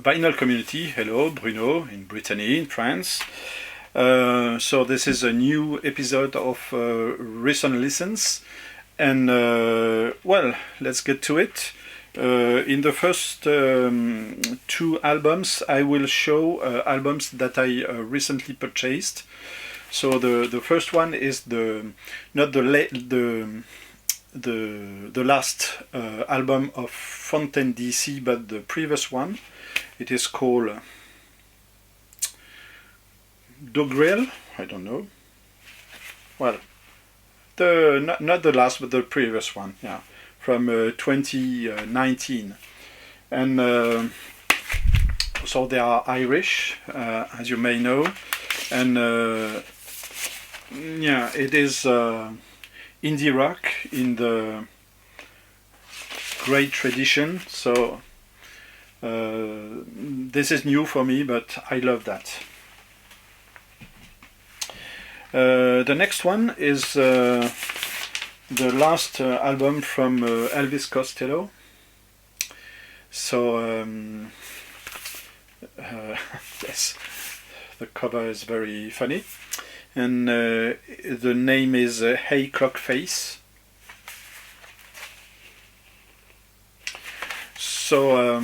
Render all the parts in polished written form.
vinyl community. Hello, Bruno in Brittany, in France. So this is a new episode of Recent Listens, and well, let's get to it. In the first two albums, I will show albums that I recently purchased. So the first one is the last album of Fontaine DC, but the previous one. It is called Dogrel. I don't know. Well, not the last, but the previous one. Yeah, from 2019, and so they are Irish, as you may know, and yeah, it is indie rock in the great tradition. So this is new for me, but I love that. The next one is the last album from Elvis Costello. So yes, the cover is very funny, and the name is Hey Clockface. So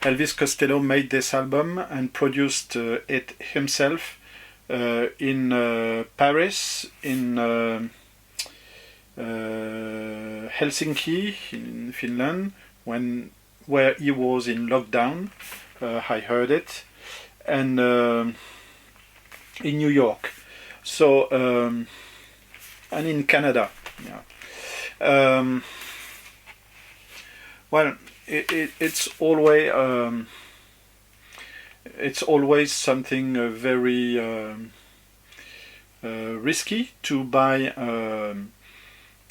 Elvis Costello made this album and produced it himself in Paris, in Helsinki, in Finland, where he was in lockdown. I heard it, and in New York. So and in Canada. Yeah. Well, it's always something very risky to buy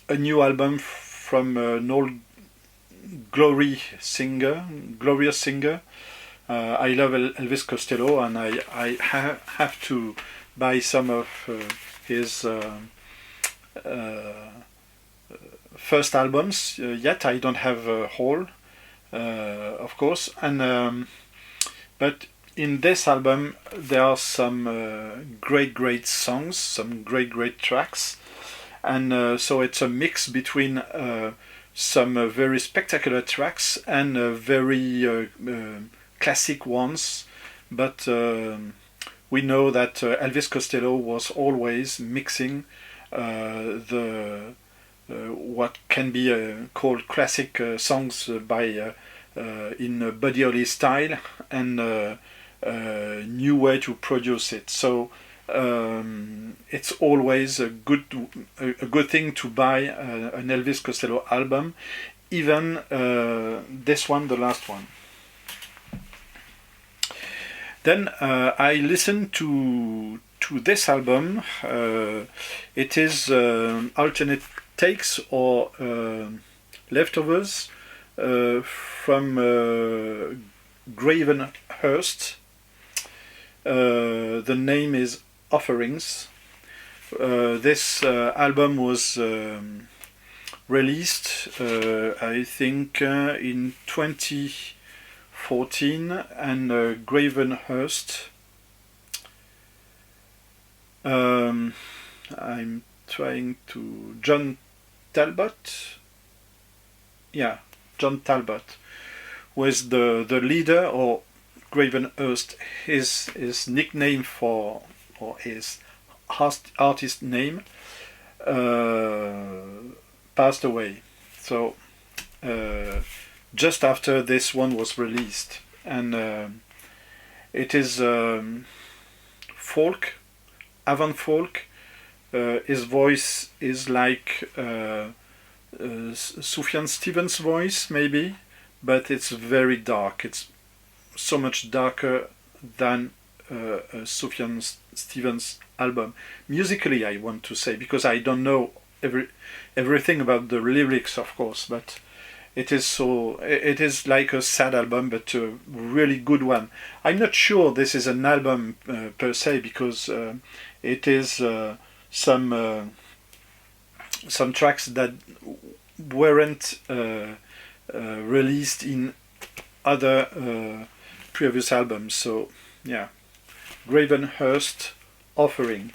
a new album from an old glorious singer. I love Elvis Costello, and I have to buy some of his first albums. Yet I don't have a whole, of course, and but in this album there are some great songs, some great tracks, and so it's a mix between some very spectacular tracks and very classic ones, but we know that Elvis Costello was always mixing the what can be called classic songs by in Buddy Holly style, and new way to produce it. So it's always a good thing to buy an Elvis Costello album, even this one, the last one. Then I listened to this album. It is alternate takes or leftovers from Gravenhurst. The name is Offerings. This album was released, I think, in 2014, and Gravenhurst. I'm trying to John Talbot. Yeah, John Talbot was the leader, or Gravenhurst, his nickname or his artist name, passed away. So just after this one was released, and it is folk, avant folk. His voice is like Sufjan Stevens' voice, maybe, but it's very dark. It's so much darker than Sufjan Stevens' album. Musically, I want to say, because I don't know everything about the lyrics, of course, but it is like a sad album, but a really good one. I'm not sure this is an album per se, because it is some tracks that weren't released in other previous albums. So yeah, Gravenhurst Offering,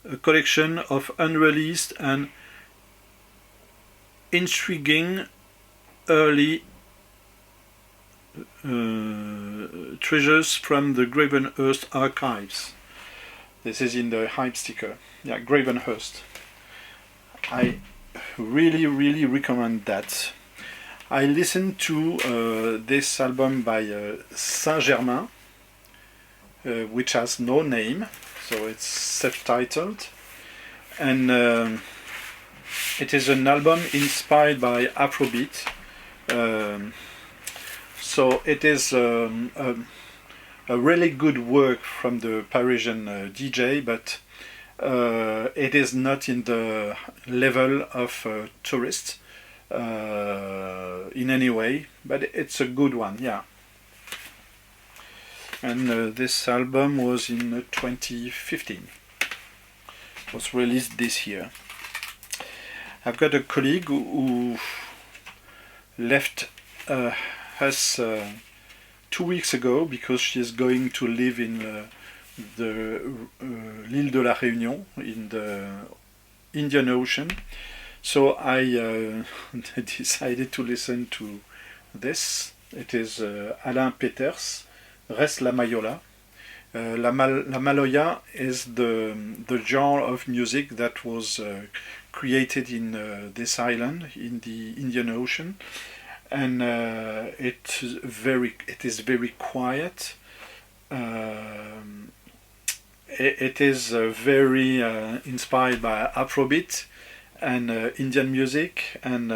a collection of unreleased and intriguing early treasures from the Gravenhurst archives. This is in the hype sticker. Yeah, Gravenhurst. I really recommend that. I listened to this album by Sargerama, which has no name, so it's self-titled, and it is an album inspired by Afrobeat. So it is a really good work from the Parisian DJ, but it is not in the level of Tourist in any way, but it's a good one, yeah. And this album was in 2015. It was released this year. I've got a colleague who left us 2 weeks ago because she is going to live in l'île de la Réunion in the Indian Ocean. So I decided to listen to this. It is Alain Peters, Reste la Mayola. La Maloya is the genre of music that was created in this island in the Indian Ocean, and it is very quiet. It is very inspired by Afrobeat and Indian music, and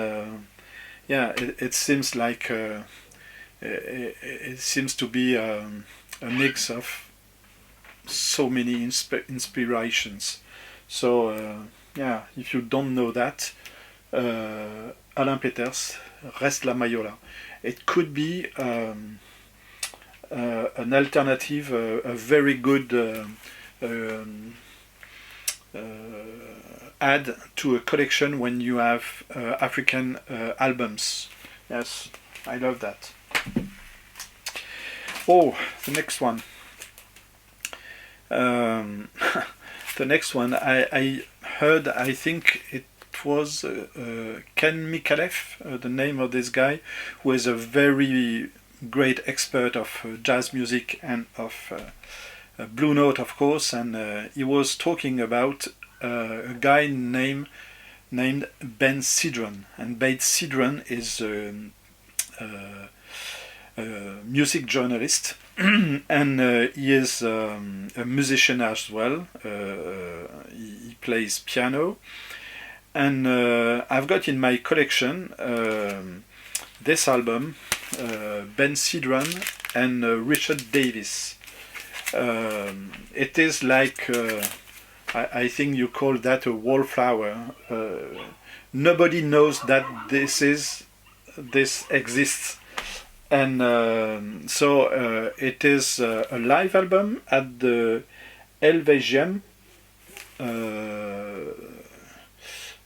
yeah, it seems like it seems to be a mix of so many inspirations. So yeah, if you don't know that, Alain Peters, Reste la Mayola. It could be an alternative, a very good add to a collection when you have African albums. Yes, I love that. Oh, the next one. The next one, I heard, I think it was Ken Mikalev, the name of this guy, who is a very great expert of jazz music and of Blue Note, of course, and he was talking about a guy named Ben Sidran, and Ben Sidran is a music journalist, and he is a musician as well. He plays piano, and I've got in my collection this album, Ben Sidran and Richard Davis. It is like I think you call that a wallflower. Nobody knows that this exists, and so it is a live album at the Helvetium.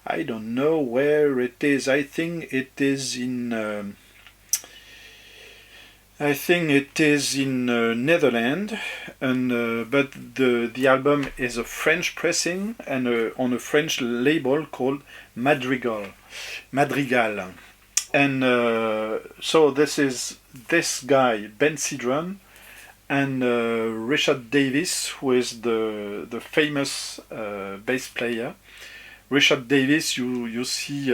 I don't know where it is. I think it is in. Netherlands, and but the album is a French pressing and on a French label called Madrigal, and so this is this guy Ben Sidran and Richard Davis, who is the famous bass player. Richard Davis, you see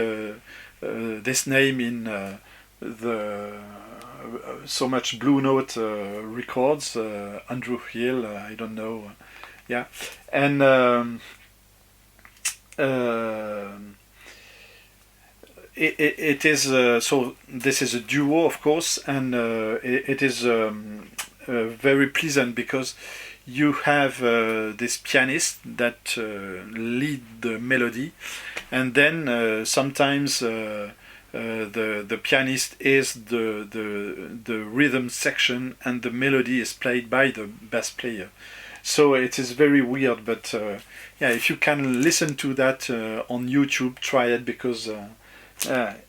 this name in the so much Blue Note records, Andrew Hill, I don't know, yeah, and it is so this is a duo, of course, and it is very pleasant because you have this pianist that lead the melody, and then sometimes the pianist is the rhythm section, and the melody is played by the bass player. So it is very weird, but yeah, if you can listen to that on YouTube, try it, because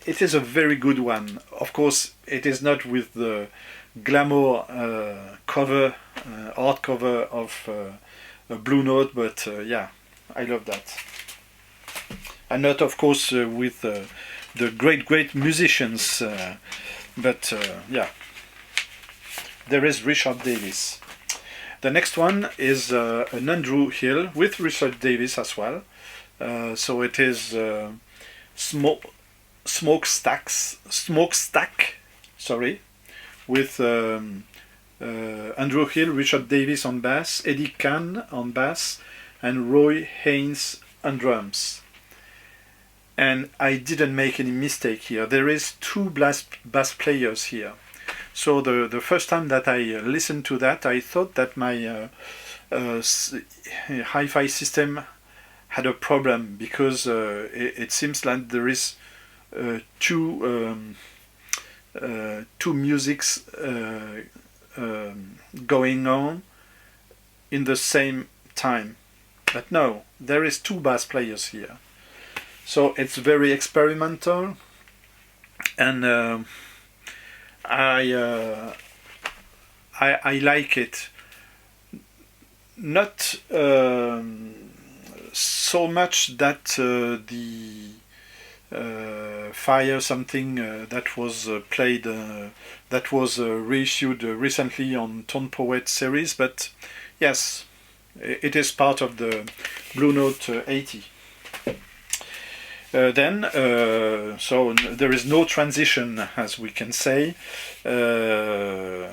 it is a very good one. Of course, it is not with the glamour cover, art cover of a Blue Note, but yeah, I love that. And not, of course, with the great musicians, but yeah, there is Richard Davis. The next one is an Andrew Hill with Richard Davis as well. So it is Smokestack, sorry, with Andrew Hill, Richard Davis on bass, Eddie Kahn on bass, and Roy Haynes on drums. And I didn't make any mistake here. There is two bass players here. So the first time that I listened to that, I thought that my hi-fi system had a problem, because it seems like there is two musics going on in the same time. But no, there is two bass players here. So it's very experimental, and I like it. Not so much that the Fire something that was played, that was reissued recently on Tone Poet series, but yes, it is part of the Blue Note 80. Then, so there is no transition, as we can say. I'll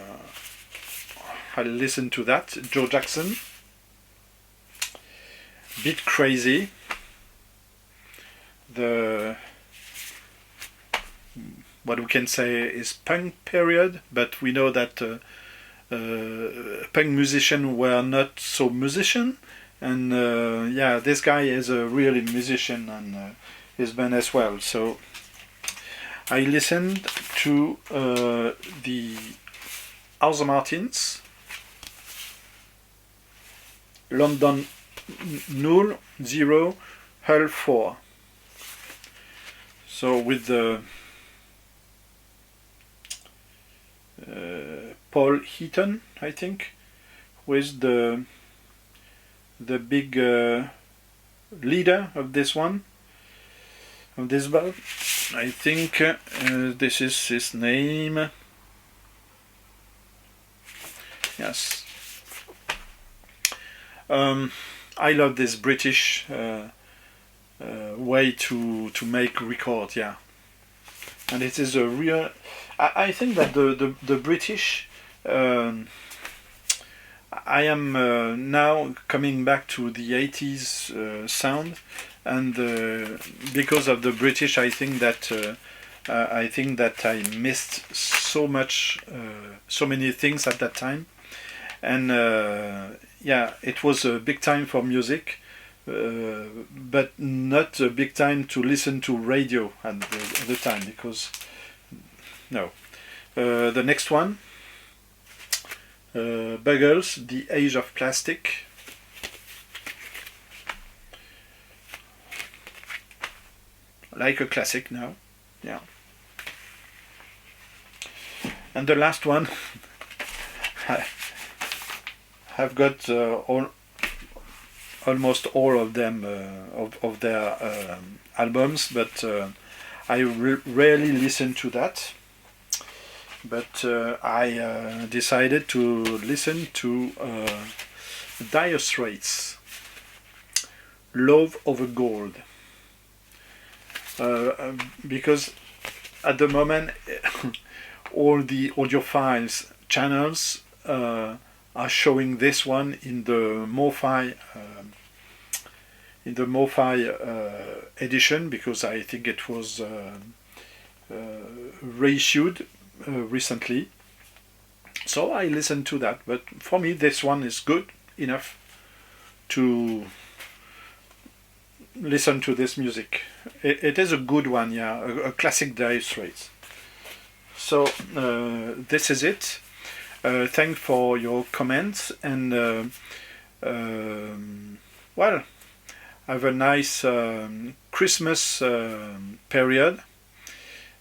listen to that. Joe Jackson. Bit crazy. The, what we can say is punk period, but we know that punk musicians were not so musician, and yeah, this guy is a really musician, and his band as well. So I listened to the Azer Martins, London 0, Hull 4. So with the Paul Heaton, I think, with the big leader of this one, of this band. I think this is his name. Yes. I love this British way to make record, yeah. And it is a real. I think that the British. I am now coming back to the 80s sound, and because of the British, I think that I missed so much, so many things at that time, and yeah, it was a big time for music, but not a big time to listen to radio at the time, because no. The next one, Buggles, The Age of Plastic. Like a classic now, yeah. And the last one, I've got almost all of them, of their albums, but I rarely listen to that. But I decided to listen to Diocerates, Love Over Gold. Because at the moment all the audiophiles channels are showing this one in the MoFi edition, because I think it was reissued recently. So I listened to that, but for me this one is good enough to listen to this music. It is a good one, yeah, a classic Diocerates. So this is it. Thanks for your comments, and well, have a nice Christmas period,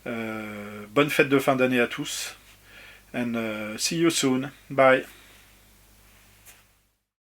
Bonne fête de fin d'année à tous. And see you soon. Bye.